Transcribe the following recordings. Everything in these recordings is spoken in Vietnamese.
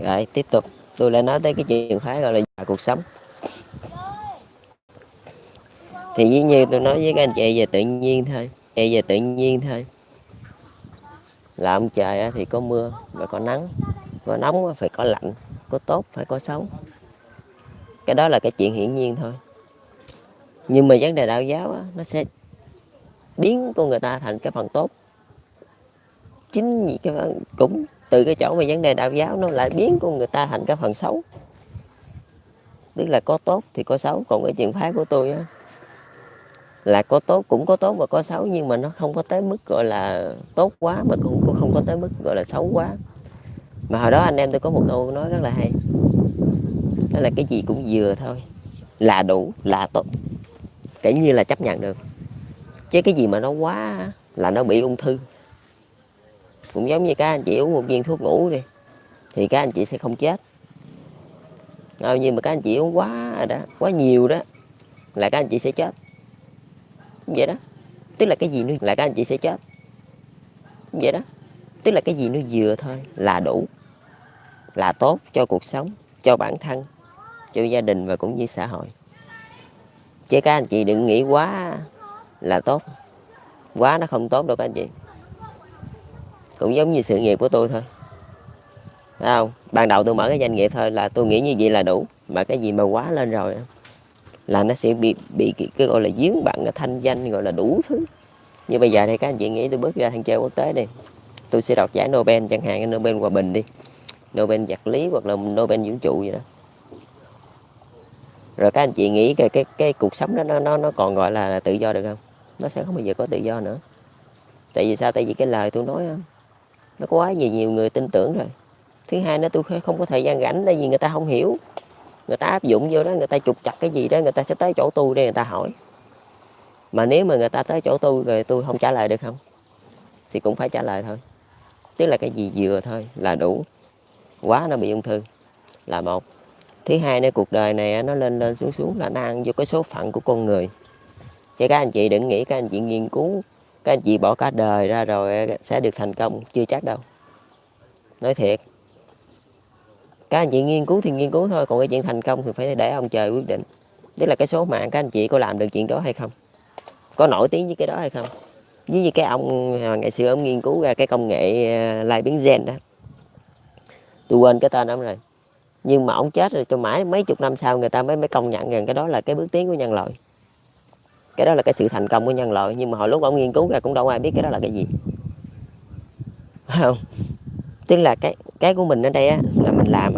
Rồi tiếp tục tôi lại nói tới cái chuyện phái gọi là cuộc sống. Thì dĩ nhiên tôi nói với các anh chị về tự nhiên thôi, về tự nhiên thôi. Là ông trời thì có mưa và có nắng, có nóng phải có lạnh, có tốt phải có xấu. Cái đó là cái chuyện hiển nhiên thôi. Nhưng mà vấn đề đạo giáo nó sẽ biến con người ta thành cái phần tốt. Chính vì cái cũng từ cái chỗ mà vấn đề đạo giáo nó lại biến con người ta thành cái phần xấu. Tức là có tốt thì có xấu. Còn cái chuyện phái của tôi á, là có tốt, cũng có tốt và có xấu, nhưng mà nó không có tới mức gọi là tốt quá, mà cũng không có tới mức gọi là xấu quá. Mà hồi đó anh em tôi có một câu nói rất là hay, đó là cái gì cũng vừa thôi, là đủ, là tốt, kể như là chấp nhận được. Chứ cái gì mà nó quá là nó bị ung thư. Cũng giống như các anh chị uống một viên thuốc ngủ đi, thì các anh chị sẽ không chết. Nhưng mà các anh chị uống quá rồi đó, quá nhiều đó, là các anh chị sẽ chết. Vậy đó. Tức là cái gì nó là các anh chị sẽ chết. Vậy đó. Tức là cái gì nó vừa thôi là đủ, là tốt cho cuộc sống, cho bản thân, cho gia đình và cũng như xã hội. Chứ các anh chị đừng nghĩ quá là tốt, quá nó không tốt đâu các anh chị. Cũng giống như sự nghiệp của tôi thôi. Thấy không? Ban đầu tôi mở cái doanh nghiệp thôi là tôi nghĩ như vậy là đủ. Mà cái gì mà quá lên rồi là nó sẽ bị cái gọi là dướng bận, cái thanh danh, gọi là đủ thứ. Như bây giờ thì các anh chị nghĩ tôi bước ra sân chơi quốc tế đi, tôi sẽ đoạt giải Nobel chẳng hạn, Nobel hòa bình đi, Nobel vật lý hoặc là Nobel vũ trụ gì đó. Rồi các anh chị nghĩ cái cuộc sống đó nó còn gọi là tự do được không? Nó sẽ không bao giờ có tự do nữa. Tại vì sao? Tại vì cái lời tôi nói nó có quá nhiều người tin tưởng rồi. Thứ hai nữa, tôi không có thời gian rảnh, tại vì người ta không hiểu, người ta áp dụng vô đó, người ta trục chặt cái gì đó, người ta sẽ tới chỗ tôi để người ta hỏi. Mà nếu mà người ta tới chỗ tôi rồi tôi không trả lời được không, thì cũng phải trả lời thôi. Tức là cái gì vừa thôi là đủ, quá nó bị ung thư là một. Thứ hai nữa, cuộc đời này nó lên lên xuống xuống là nó ăn vô cái số phận của con người. Chứ các anh chị đừng nghĩ các anh chị nghiên cứu, các anh chị bỏ cả đời ra rồi sẽ được thành công, chưa chắc đâu. Nói thiệt, các anh chị nghiên cứu thì nghiên cứu thôi, còn cái chuyện thành công thì phải để ông trời quyết định. Tức là cái số mạng các anh chị có làm được chuyện đó hay không, có nổi tiếng với cái đó hay không. Với như cái ông ngày xưa ông nghiên cứu ra cái công nghệ lai biến gen đó, tôi quên cái tên ông rồi, nhưng mà ông chết rồi cho mãi mấy chục năm sau người ta mới công nhận rằng cái đó là cái bước tiến của nhân loại, cái đó là cái sự thành công của nhân loại. Nhưng mà hồi lúc ông nghiên cứu ra cũng đâu ai biết cái đó là cái gì. Phải không? Tức là cái của mình ở đây là mình làm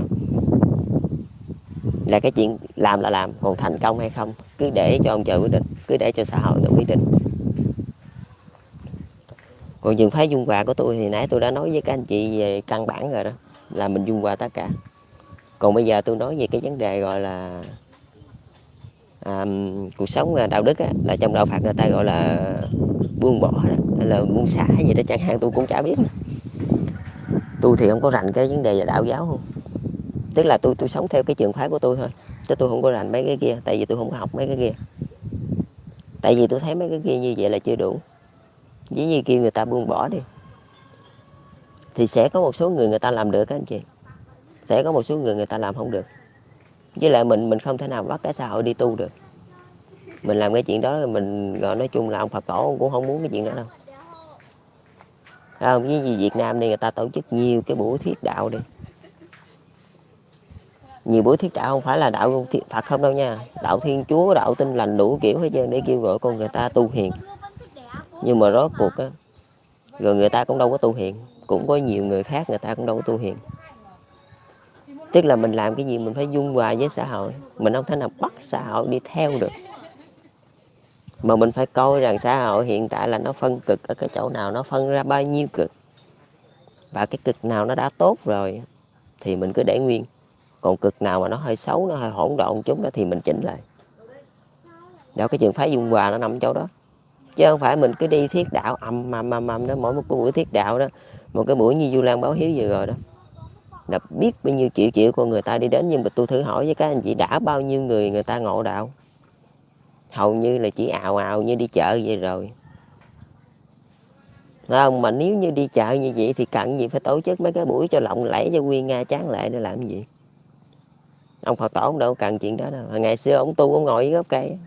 là cái chuyện làm là làm, còn thành công hay không cứ để cho ông trời quyết định, cứ để cho xã hội tự quyết định. Còn trường phái dung hòa của tôi thì nãy tôi đã nói với các anh chị về căn bản rồi đó, là mình dung hòa tất cả. Còn bây giờ tôi nói về cái vấn đề gọi là cuộc sống đạo đức là trong đạo Phật người ta gọi là buông bỏ đó, hay là buông xả gì đó chẳng hạn, tôi cũng chả biết. Tôi thì không có rành cái vấn đề về đạo giáo không, tức là tôi sống theo cái trường phái của tôi thôi, chứ tôi không có rành mấy cái kia, tại vì tôi không có học mấy cái kia. Tại vì tôi thấy mấy cái kia như vậy là chưa đủ. Ví như kêu người ta buông bỏ đi, thì sẽ có một số người ta làm được các anh chị, sẽ có một số người ta làm không được. Với lại mình không thể nào bắt cái xã hội đi tu được. Mình làm cái chuyện đó mình gọi nói chung là ông Phật tổ cũng không muốn cái chuyện đó đâu. Không, với Việt Nam này người ta tổ chức nhiều cái buổi thuyết đạo đi, nhiều buổi thuyết đạo, không phải là đạo Phật không đâu nha, đạo Thiên Chúa, đạo Tin Lành đủ kiểu hết trơn, để kêu gọi con người ta tu hiền. Nhưng mà rốt cuộc rồi người ta cũng đâu có tu hiền, cũng có nhiều người khác người ta cũng đâu có tu hiền. Tức là mình làm cái gì mình phải dung hòa với xã hội, mình không thể nào bắt xã hội đi theo được, mà mình phải coi rằng xã hội hiện tại là nó phân cực ở cái chỗ nào, nó phân ra bao nhiêu cực, và cái cực nào nó đã tốt rồi thì mình cứ để nguyên, còn cực nào mà nó hơi xấu, nó hơi hỗn độn chút đó thì mình chỉnh lại. Đó, cái trường phái dung hòa nó nằm chỗ đó, chứ không phải mình cứ đi thiết đạo ầm đó. Mỗi một cái buổi thiết đạo đó, một cái buổi như Du Lan báo hiếu vừa rồi đó, là biết bao nhiêu triệu con người ta đi đến. Nhưng mà tôi thử hỏi với các anh chị, đã bao nhiêu người ta ngộ đạo? Hầu như là chỉ ào ào như đi chợ vậy rồi. Phải không? Mà nếu như đi chợ như vậy thì cần gì phải tổ chức mấy cái buổi cho lộng lẫy cho quy nga tráng lệ để làm gì? Ông Phật tổ ông đâu cần chuyện đó đâu. Ngày xưa ông tu ông ngồi dưới gốc cây,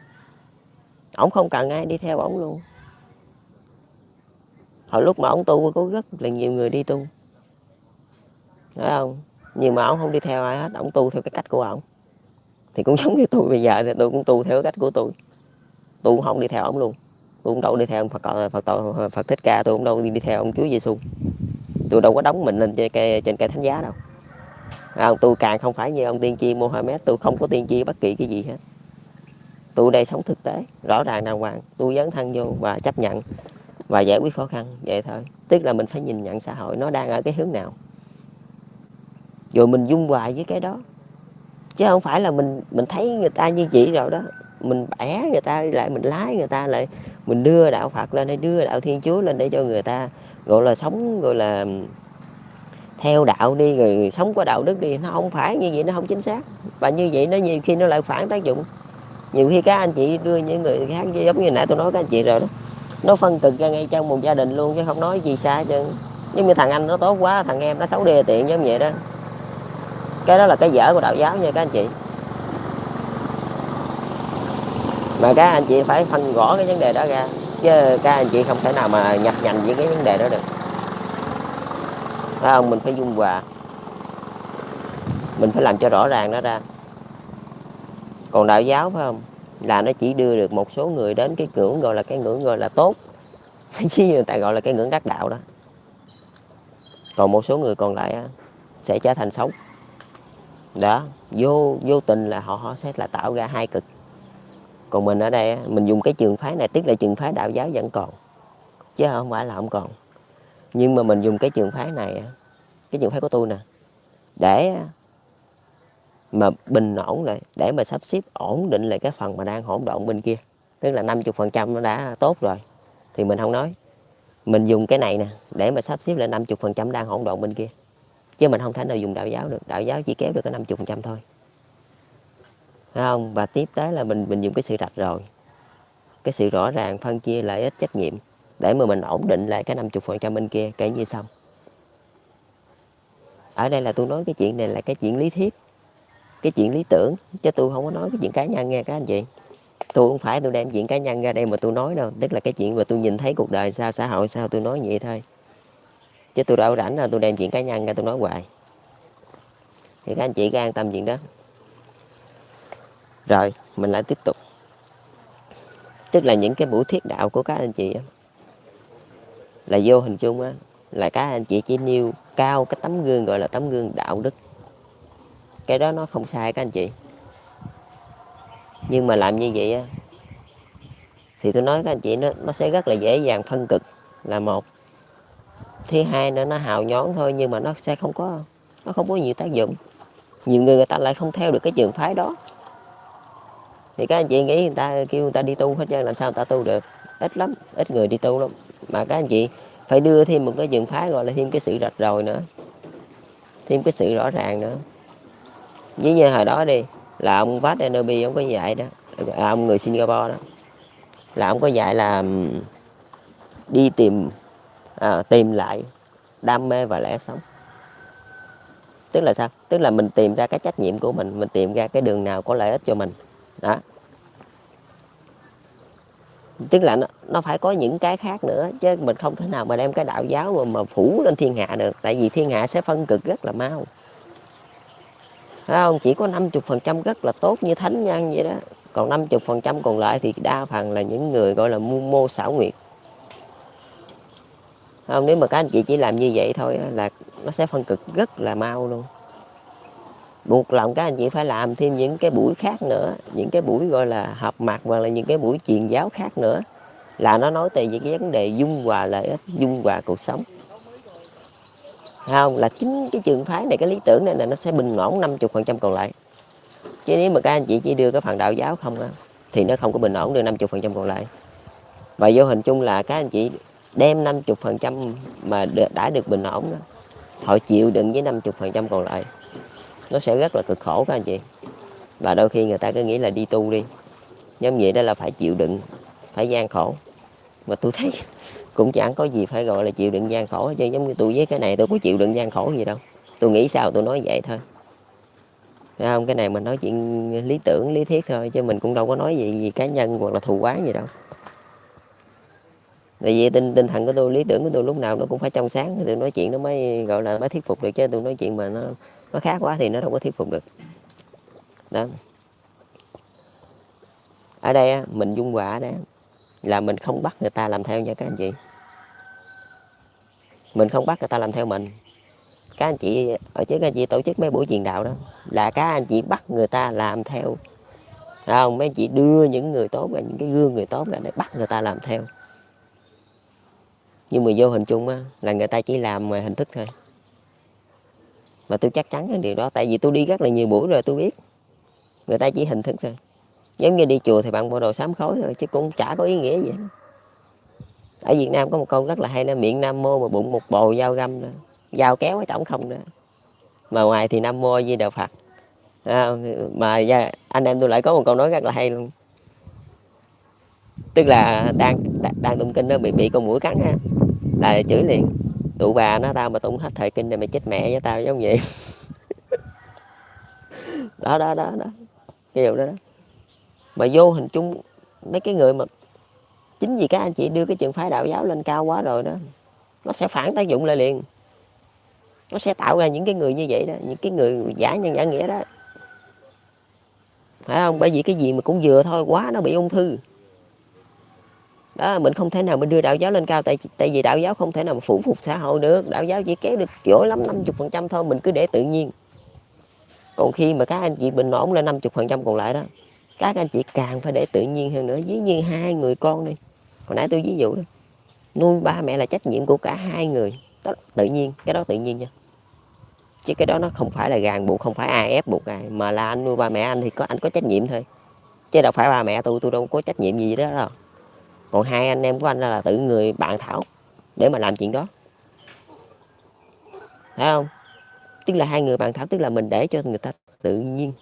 ông không cần ai đi theo ông luôn. Hồi lúc mà ông tu có rất là nhiều người đi tu, phải không? Nhưng mà ông không đi theo ai hết, ông tu theo cái cách của ông. Thì cũng giống như tôi bây giờ thì tôi cũng tu theo cái cách của tôi cũng không đi theo ông luôn. Tôi cũng đâu đi theo ông Phật Thích Ca, tôi cũng đâu đi theo ông Chúa Giêsu. Tôi đâu có đóng mình lên trên cây thánh giá đâu. Không, tôi càng không phải như ông tiên tri Mohammed, tôi không có tiên tri bất kỳ cái gì hết. Tôi đây sống thực tế, rõ ràng đàng hoàng, tôi dấn thân vô và chấp nhận và giải quyết khó khăn vậy thôi. Tức là mình phải nhìn nhận xã hội nó đang ở cái hướng nào, rồi mình dung hòa với cái đó, chứ không phải là mình thấy người ta như vậy rồi đó, mình bẻ người ta lại, mình lái người ta lại, mình đưa đạo Phật lên hay đưa đạo Thiên Chúa lên để cho người ta gọi là sống, gọi là theo đạo đi, rồi sống có đạo đức đi. Nó không phải như vậy, nó không chính xác, và như vậy nó nhiều khi nó lại phản tác dụng. Nhiều khi các anh chị đưa những người khác, giống như nãy tôi nói các anh chị rồi đó, nó phân cực ra ngay trong một gia đình luôn chứ không nói gì sai chứ. Giống như thằng anh nó tốt quá, thằng em nó xấu đê tiện giống vậy đó. Cái đó là cái dở của đạo giáo nha các anh chị. Mà các anh chị phải phân rõ cái vấn đề đó ra, chứ các anh chị không thể nào mà nhập nhằn với cái vấn đề đó được. Phải không? Mình phải dung hòa, mình phải làm cho rõ ràng nó ra. Còn đạo giáo phải không, là nó chỉ đưa được một số người đến cái ngưỡng gọi là cái ngưỡng gọi là tốt, chứ người ta gọi là cái ngưỡng đắc đạo đó. Còn một số người còn lại sẽ trở thành xấu đó, vô tình là họ sẽ là tạo ra hai cực. Còn mình ở đây mình dùng cái trường phái này, tức là trường phái đạo giáo vẫn còn, chứ không phải là không còn. Nhưng mà mình dùng cái trường phái này, cái trường phái của tôi nè, để mà bình ổn lại, để mà sắp xếp ổn định lại cái phần mà đang hỗn độn bên kia. Tức là 50% nó đã tốt rồi thì mình không nói. Mình dùng cái này nè để mà sắp xếp lại 50% đang hỗn độn bên kia, chứ mình không thể nào dùng đạo giáo được. Đạo giáo chỉ kéo được cái 50% thôi, phải không? Và tiếp tới là mình dùng cái sự rạch ròi, cái sự rõ ràng phân chia lợi ích trách nhiệm để mà mình ổn định lại cái 50% bên kia, kể như xong. Ở đây là tôi nói cái chuyện này là cái chuyện lý thuyết, cái chuyện lý tưởng, chứ tôi không có nói cái chuyện cá nhân nghe các anh chị. Tôi không phải tôi đem chuyện cá nhân ra đây mà tôi nói đâu, tức là cái chuyện mà tôi nhìn thấy cuộc đời sao, xã hội sao, tôi nói vậy thôi, chứ tôi đâu rảnh là tôi đem chuyện cá nhân ra tôi nói hoài. Thì các anh chị cứ an tâm chuyện đó. Rồi mình lại tiếp tục, tức là những cái buổi thuyết đạo của các anh chị là vô hình chung là các anh chị chỉ nêu cao cái tấm gương gọi là tấm gương đạo đức. Cái đó nó không sai các anh chị, nhưng mà làm như vậy thì tôi nói các anh chị, nó sẽ rất là dễ dàng phân cực là một. Thứ hai nữa, nó hào nhoáng thôi nhưng mà nó sẽ không có nhiều tác dụng. Nhiều người ta lại không theo được cái trường phái đó, thì các anh chị nghĩ người ta kêu người ta đi tu hết trơn, làm sao người ta tu được? Ít lắm, ít người đi tu lắm. Mà các anh chị phải đưa thêm một cái trường phái, gọi là thêm cái sự rạch ròi nữa, thêm cái sự rõ ràng nữa. Ví như hồi đó đi, là ông Vát Enobi ông có dạy đó, ông người Singapore đó, là ông có dạy là đi tìm lại đam mê và lẽ sống. Tức là sao? Tức là mình tìm ra cái trách nhiệm của mình tìm ra cái đường nào có lợi ích cho mình đó. Tức là nó phải có những cái khác nữa, chứ mình không thể nào mà đem cái đạo giáo mà phủ lên thiên hạ được, tại vì thiên hạ sẽ phân cực rất là mau, phải không? Chỉ có 50% rất là tốt như thánh nhân vậy đó, còn 50% còn lại thì đa phần là những người gọi là mưu mô xảo quyệt, không? Nếu mà các anh chị chỉ làm như vậy thôi là nó sẽ phân cực rất là mau luôn. Buộc lòng các anh chị phải làm thêm những cái buổi khác nữa, những cái buổi gọi là họp mặt, hoặc là những cái buổi truyền giáo khác nữa, là nó nói về cái vấn đề dung hòa lợi ích, dung hòa cuộc sống, không? Là chính cái trường phái này, cái lý tưởng này là nó sẽ bình ổn 50% còn lại. Chứ nếu mà các anh chị chỉ đưa cái phần đạo giáo không thì nó không có bình ổn được 50% còn lại. Và vô hình chung là các anh chị đem 50% mà đã được bình ổn đó, họ chịu đựng với 50% còn lại, nó sẽ rất là cực khổ các anh chị. Và đôi khi người ta cứ nghĩ là đi tu đi, giống vậy đó là phải chịu đựng, phải gian khổ. mà tôi thấy cũng chẳng có gì phải gọi là chịu đựng gian khổ chứ. Giống như tôi với cái này tôi có chịu đựng gian khổ gì đâu, tôi nghĩ sao tôi nói vậy thôi. Thấy không? Cái này mình nói chuyện lý tưởng lý thuyết thôi, chứ mình cũng đâu có nói gì cá nhân hoặc là thù quán gì đâu. Tại vì tinh thần của tôi, lý tưởng của tôi lúc nào nó cũng phải trong sáng thì tôi nói chuyện nó mới gọi là mới thuyết phục được, chứ tôi nói chuyện mà nó khác quá thì nó đâu có thuyết phục được. Đó. Ở đây á, mình dung hòa ở đây là mình không bắt người ta làm theo nha các anh chị. Mình không bắt người ta làm theo mình. Các anh chị ở trước các anh chị tổ chức mấy buổi truyền đạo đó là các anh chị bắt người ta làm theo. Không, mấy anh chị đưa những người tốt ra, những cái gương người tốt ra để bắt người ta làm theo. Nhưng mà vô hình chung á, là người ta chỉ làm ngoài hình thức thôi. Mà tôi chắc chắn cái điều đó, tại vì tôi đi rất là nhiều buổi rồi tôi biết. Người ta chỉ hình thức thôi. Giống như đi chùa thì bạn bộ đồ sám khối thôi, chứ cũng chả có ý nghĩa gì. Ở Việt Nam có một câu rất là hay, là miệng Nam Mô mà bụng một bồ dao găm đó. Dao kéo ở trỏng không đó. Mà ngoài thì Nam Mô A Di Đà Phật. Mà anh em tôi lại có một câu nói rất là hay luôn. Tức là đang tụng kinh đó bị con muỗi cắn á, là chửi liền: tụ bà nó tao mà tụng hết thời kinh này mày chết mẹ với tao, giống vậy. Đó cái điều đó. Mà vô hình chung mấy cái người mà chính vì các anh chị đưa cái trường phái đạo giáo lên cao quá rồi đó, nó sẽ phản tác dụng lại liền. Nó sẽ tạo ra những cái người như vậy đó, những cái người giả nhân giả nghĩa đó, phải không? Bởi vì cái gì mà cũng vừa thôi, quá nó bị ung thư đó. Mình không thể nào mình đưa đạo giáo lên cao, tại vì đạo giáo không thể nào mà phủ phục xã hội được. Đạo giáo chỉ kéo được giỏi lắm 50% thôi, mình cứ để tự nhiên. Còn khi mà các anh chị bình ổn lên 50% còn lại đó, các anh chị càng phải để tự nhiên hơn nữa. Ví như 2 người con đi, hồi nãy tôi ví dụ đó, nuôi ba mẹ là trách nhiệm của cả 2 người đó, tự nhiên, cái đó tự nhiên nha. Chứ cái đó nó không phải là ràng buộc, không phải ai ép buộc ai, mà là anh nuôi ba mẹ anh thì anh có trách nhiệm thôi, chứ đâu phải ba mẹ tôi đâu có trách nhiệm gì đó đâu. Còn 2 anh em của anh là tự người bạn thảo để mà làm chuyện đó, thấy không? Tức là 2 người bạn thảo, tức là mình để cho người ta tự nhiên,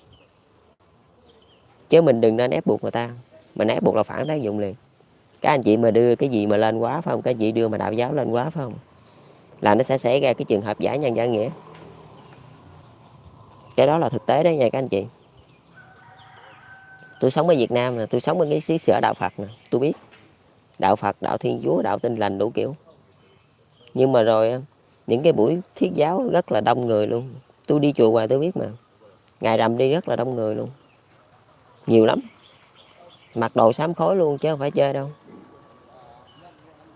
chứ mình đừng nên ép buộc người ta. Mình ép buộc là phản tác dụng liền. Các anh chị mà đưa cái gì mà lên quá, phải không? Các anh chị đưa mà đạo giáo lên quá, phải không? Là nó sẽ xảy ra cái trường hợp giả nhân giả nghĩa. Cái đó là thực tế đấy nha các anh chị. Tôi sống ở Việt Nam nè, tôi sống ở cái xứ sở đạo Phật nè, tôi biết đạo Phật, đạo Thiên Chúa, đạo Tin Lành đủ kiểu. Nhưng mà rồi những cái buổi thuyết giáo rất là đông người luôn. Tôi đi chùa hoài tôi biết mà, ngày rằm đi rất là đông người luôn, nhiều lắm, mặc đồ sám khối luôn chứ không phải chơi đâu.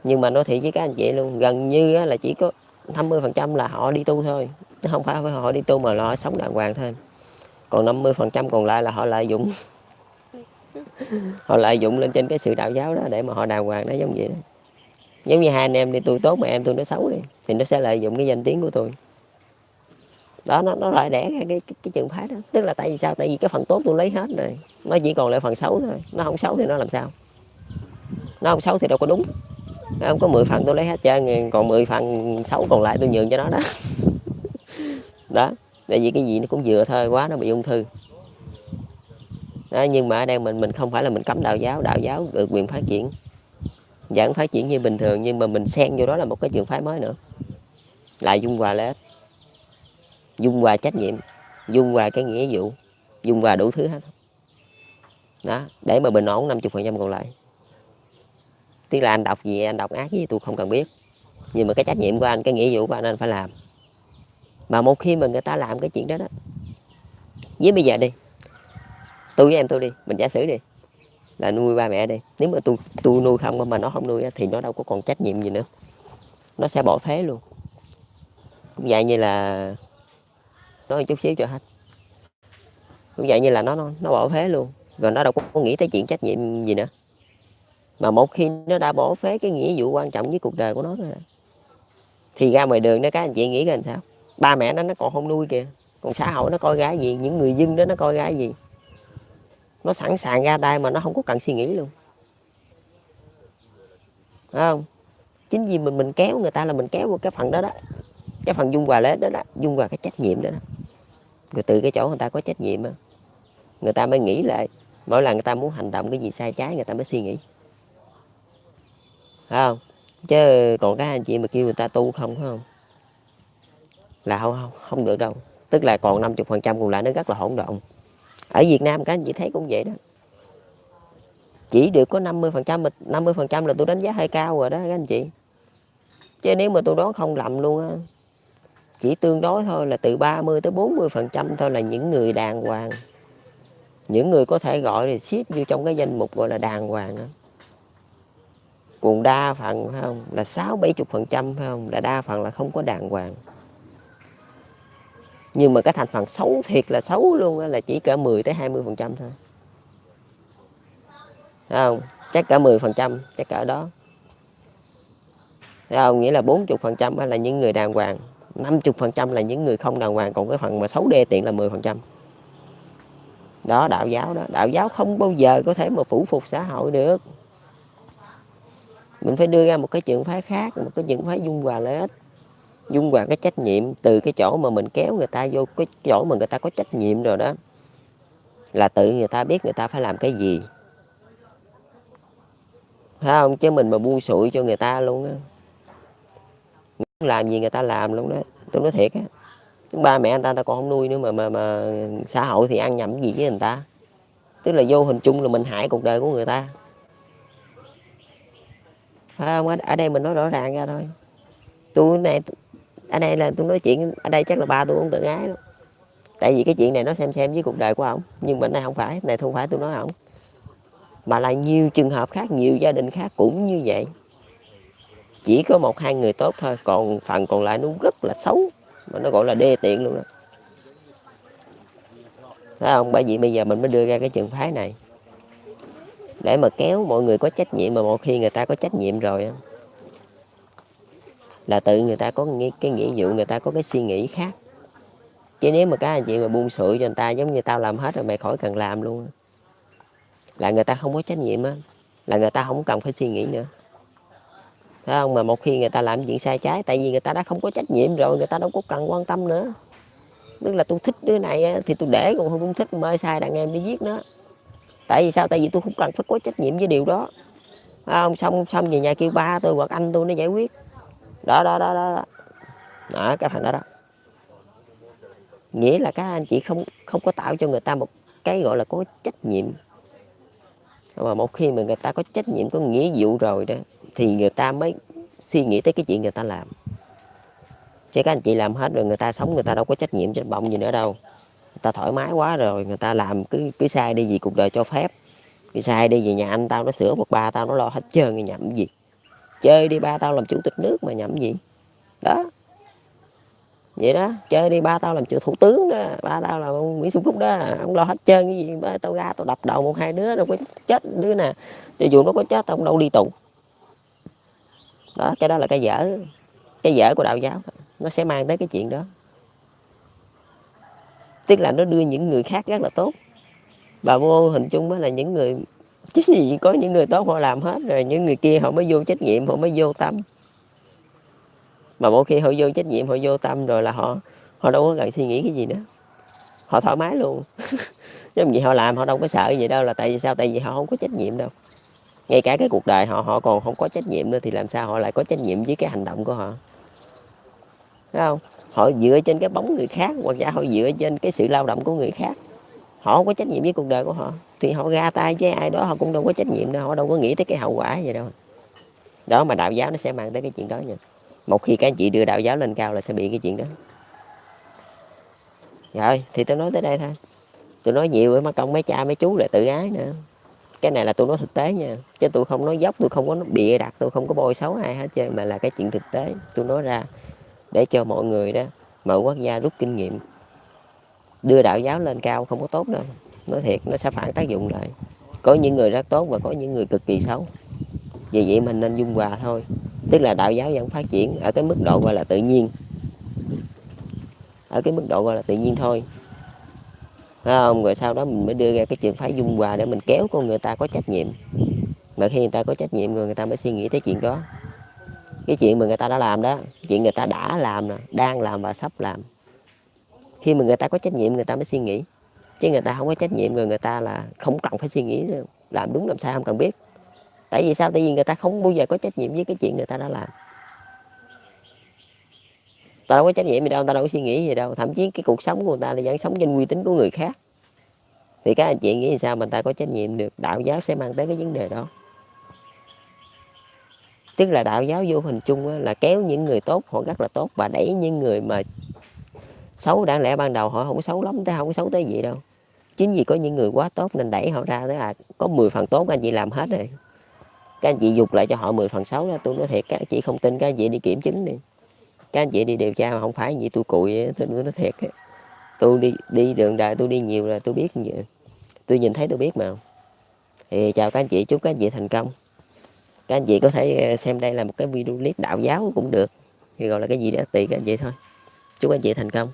Nhưng mà nói thiệt với các anh chị luôn, gần như là chỉ có 50% là họ đi tu thôi, không phải họ đi tu mà là họ sống đàng hoàng thôi. Còn 50% còn lại là họ lợi dụng họ lợi dụng lên trên cái sự đạo giáo đó để mà họ đàng hoàng đó, giống vậy đó. Giống như 2 anh em đi, tôi tốt mà em tôi nó xấu đi, thì nó sẽ lợi dụng cái danh tiếng của tôi đó. Nó lại đẻ ra cái trường phái đó. Tức là tại vì sao? Tại vì cái phần tốt tôi lấy hết rồi, nó chỉ còn lại phần xấu thôi. Nó không xấu thì nó làm sao? Nó không xấu thì đâu có đúng. Nó không có 10 phần tôi lấy hết trơn, còn 10 phần xấu còn lại tôi nhường cho nó đó. Đó, tại vì cái gì nó cũng vừa thôi, quá nó bị ung thư đó. Nhưng mà ở đây mình không phải là mình cấm đạo giáo được quyền phát triển, vẫn phát triển như bình thường, nhưng mà mình xen vô đó là một cái trường phái mới nữa, lại dung hòa lợi ích, dung hòa trách nhiệm, dung hòa cái nghĩa vụ, dung hòa đủ thứ hết đó, để mà bình ổn 50% còn lại. Tức là anh đọc gì, anh đọc ác gì tôi không cần biết, nhưng mà cái trách nhiệm của anh, cái nghĩa vụ của anh phải làm. Mà một khi mà người ta làm cái chuyện đó đó, với bây giờ đi, tôi với em tôi đi, mình giả sử đi là nuôi ba mẹ đi, nếu mà tôi nuôi không mà nó không nuôi thì nó đâu có còn trách nhiệm gì nữa, nó sẽ bỏ phế luôn. Cũng vậy như là nói chút xíu cho hết, cũng vậy như là nó bỏ phế luôn, rồi nó đâu có nghĩ tới chuyện trách nhiệm gì nữa. Mà một khi nó đã bỏ phế cái nghĩa vụ quan trọng với cuộc đời của nó rồi, thì ra ngoài đường đó các anh chị nghĩ làm sao? Ba mẹ nó còn không nuôi kìa, còn xã hội nó coi ra gì, những người dân đó nó coi ra gì, nó sẵn sàng ra tay mà nó không có cần suy nghĩ luôn, phải không? Chính vì mình kéo người ta là mình kéo vào cái phần đó đó, cái phần dung hòa lợi ích đó đó, dung hòa cái trách nhiệm đó đó. Rồi từ cái chỗ người ta có trách nhiệm đó, người ta mới nghĩ lại, mỗi lần người ta muốn hành động cái gì sai trái người ta mới suy nghĩ. phải không? Chứ còn các anh chị mà kêu người ta tu không, phải không, là không được đâu. Tức là còn 50% còn lại nó rất là hỗn độn. Ở Việt Nam các anh chị thấy cũng vậy đó, chỉ được có 50%, 50% là tôi đánh giá hơi cao rồi đó các anh chị. Chứ nếu mà tôi đoán không lầm luôn á, chỉ tương đối thôi, là từ 30 tới 40% thôi là những người đàng hoàng, những người có thể gọi là xếp vô trong cái danh mục gọi là đàng hoàng đó. Còn đa phần phải không là 60-70% phải không, là đa phần là không có đàng hoàng. Nhưng mà cái thành phần xấu thiệt là xấu luôn đó, là chỉ cỡ 10-20% thôi, phải không? Chắc cỡ 10%, chắc cỡ đó, phải không? Nghĩa là 40% là những người đàng hoàng, 50% là những người không đàng hoàng, còn cái phần mà xấu đê tiện là 10%. Đó, đạo giáo đó, đạo giáo không bao giờ có thể mà phủ phục xã hội được. Mình phải đưa ra một cái trường phái khác, một cái trường phái dung hòa lợi ích, dung hòa cái trách nhiệm. Từ cái chỗ mà mình kéo người ta vô cái chỗ mà người ta có trách nhiệm rồi đó, là tự người ta biết người ta phải làm cái gì, phải không? Chứ mình mà buông sụi cho người ta luôn á, làm gì người ta làm luôn đó. Tôi nói thiệt á, ba mẹ người ta còn không nuôi nữa mà xã hội thì ăn nhầm gì với người ta. Tức là vô hình chung là mình hại cuộc đời của người ta, phải không? Ở đây mình nói rõ ràng ra thôi. Tôi này ở đây là tôi nói chuyện ở đây chắc là ba tôi cũng tự ái lắm. Tại vì cái chuyện này nó xem với cuộc đời của ổng, nhưng mà này không phải, này không phải tôi nói ổng, mà là nhiều trường hợp khác, nhiều gia đình khác cũng như vậy. Chỉ có 1-2 người tốt thôi, còn phần còn lại nó rất là xấu, mà nó gọi là đê tiện luôn đó, thấy không? Bởi vì bây giờ mình mới đưa ra cái trường phái này để mà kéo mọi người có trách nhiệm. Mà một khi người ta có trách nhiệm rồi là tự người ta có cái nghĩa vụ, người ta có cái suy nghĩ khác. Chứ nếu mà các anh chị mà buông sụi cho người ta giống như tao làm hết rồi mày khỏi cần làm luôn, là người ta không có trách nhiệm á, là người ta không cần phải suy nghĩ nữa, phải không? Mà một khi người ta làm chuyện sai trái, tại vì người ta đã không có trách nhiệm rồi, người ta đâu có cần quan tâm nữa. Tức là tôi thích đứa này thì tôi để, còn không thích mơ sai đàn em đi giết nó. Tại vì sao? Tại vì tôi không cần phải có trách nhiệm với điều đó, phải không? Xong về nhà kêu ba tôi hoặc anh tôi nó giải quyết. Đó cái phần đó. Nghĩa là các anh chị không có tạo cho người ta một cái gọi là có trách nhiệm. Mà một khi mà người ta có trách nhiệm, có nghĩa vụ rồi đó, thì người ta mới suy nghĩ tới cái chuyện người ta làm. Chứ các anh chị làm hết rồi, người ta sống người ta đâu có trách nhiệm trên bông gì nữa đâu. Người ta thoải mái quá rồi, người ta làm cứ sai đi, vì cuộc đời cho phép. Cứ sai đi, vì nhà anh tao nó sửa, một ba tao nó lo hết trơn, nhậm gì. Chơi đi, ba tao làm chủ tịch nước mà nhậm gì. Đó. Vậy đó, chơi đi, ba tao làm thủ tướng đó, ba tao là ông Nguyễn Xuân Phúc đó, ông lo hết trơn. Cái gì ba tao ra tao đập đầu 1-2 đứa, đâu có chết đứa nè. Cho dù nó có chết tao cũng đâu đi tù. Đó, cái đó là cái dở của đạo giáo, nó sẽ mang tới cái chuyện đó. Tức là nó đưa những người khác rất là tốt, và vô hình chung đó là những người, chứ gì có những người tốt họ làm hết rồi, những người kia họ mới vô trách nhiệm, họ mới vô tâm. Mà mỗi khi họ vô trách nhiệm, họ vô tâm rồi là họ đâu có cần suy nghĩ cái gì nữa, họ thoải mái luôn. Chứ gì họ làm họ đâu có sợ gì đâu, là tại vì sao? Tại vì họ không có trách nhiệm đâu. Ngay cả cái cuộc đời họ còn không có trách nhiệm nữa, thì làm sao họ lại có trách nhiệm với cái hành động của họ, phải không? Họ dựa trên cái bóng người khác, hoặc giả họ dựa trên cái sự lao động của người khác, họ không có trách nhiệm với cuộc đời của họ, thì họ ra tay với ai đó họ cũng đâu có trách nhiệm đâu, họ đâu có nghĩ tới cái hậu quả gì đâu. Đó, mà đạo giáo nó sẽ mang tới cái chuyện đó nha. Một khi các anh chị đưa đạo giáo lên cao là sẽ bị cái chuyện đó. Rồi thì tôi nói tới đây thôi. Tôi nói nhiều mà công mấy cha mấy chú lại tự ái nữa. Cái này là tôi nói thực tế nha, chứ tôi không nói dốc, tôi không có bịa đặt, tôi không có bôi xấu ai hết trơn, mà là cái chuyện thực tế tôi nói ra để cho mọi người đó, mọi quốc gia rút kinh nghiệm. Đưa đạo giáo lên cao không có tốt đâu, nói thiệt, nó sẽ phản tác dụng lại. Có những người rất tốt và có những người cực kỳ xấu. Vì vậy mình nên dung hòa thôi. Tức là đạo giáo vẫn phát triển ở cái mức độ gọi là tự nhiên, ở cái mức độ gọi là tự nhiên thôi, phải không? Rồi sau đó mình mới đưa ra cái trường phái dung hòa để mình kéo con người ta có trách nhiệm. Mà khi người ta có trách nhiệm rồi, người ta mới suy nghĩ tới chuyện đó. Cái chuyện mà người ta đã làm đó, chuyện người ta đã làm nè, đang làm và sắp làm. Khi mà người ta có trách nhiệm người ta mới suy nghĩ. Chứ người ta không có trách nhiệm rồi, người ta là không cần phải suy nghĩ nữa. Làm đúng làm sai không cần biết. Tại vì sao? Tại vì người ta không bao giờ có trách nhiệm với cái chuyện người ta đã làm. Ta đâu có trách nhiệm gì đâu, ta đâu có suy nghĩ gì đâu. Thậm chí cái cuộc sống của người ta là vẫn sống trên uy tín của người khác. Thì các anh chị nghĩ sao mà người ta có trách nhiệm được? Đạo giáo sẽ mang tới cái vấn đề đó. Tức là đạo giáo vô hình chung là kéo những người tốt họ rất là tốt, và đẩy những người mà xấu, đáng lẽ ban đầu họ không có xấu lắm, không có xấu tới gì đâu. Chính vì có những người quá tốt nên đẩy họ ra. Tức là có 10 phần tốt các anh chị làm hết rồi, các anh chị dục lại cho họ 10 phần xấu đó. Tôi nói thiệt, các anh chị không tin các anh chị đi kiểm chứng đi, các anh chị đi điều tra mà không phải gì tôi cụi. Tôi nói thiệt, tôi đi đường đời tôi đi nhiều là tôi biết như vậy. Tôi nhìn thấy tôi biết mà. Thì chào các anh chị, chúc các anh chị thành công. Các anh chị có thể xem đây là một cái video clip đạo giáo cũng được, thì gọi là cái gì đó tùy các anh chị thôi. Chúc anh chị thành công.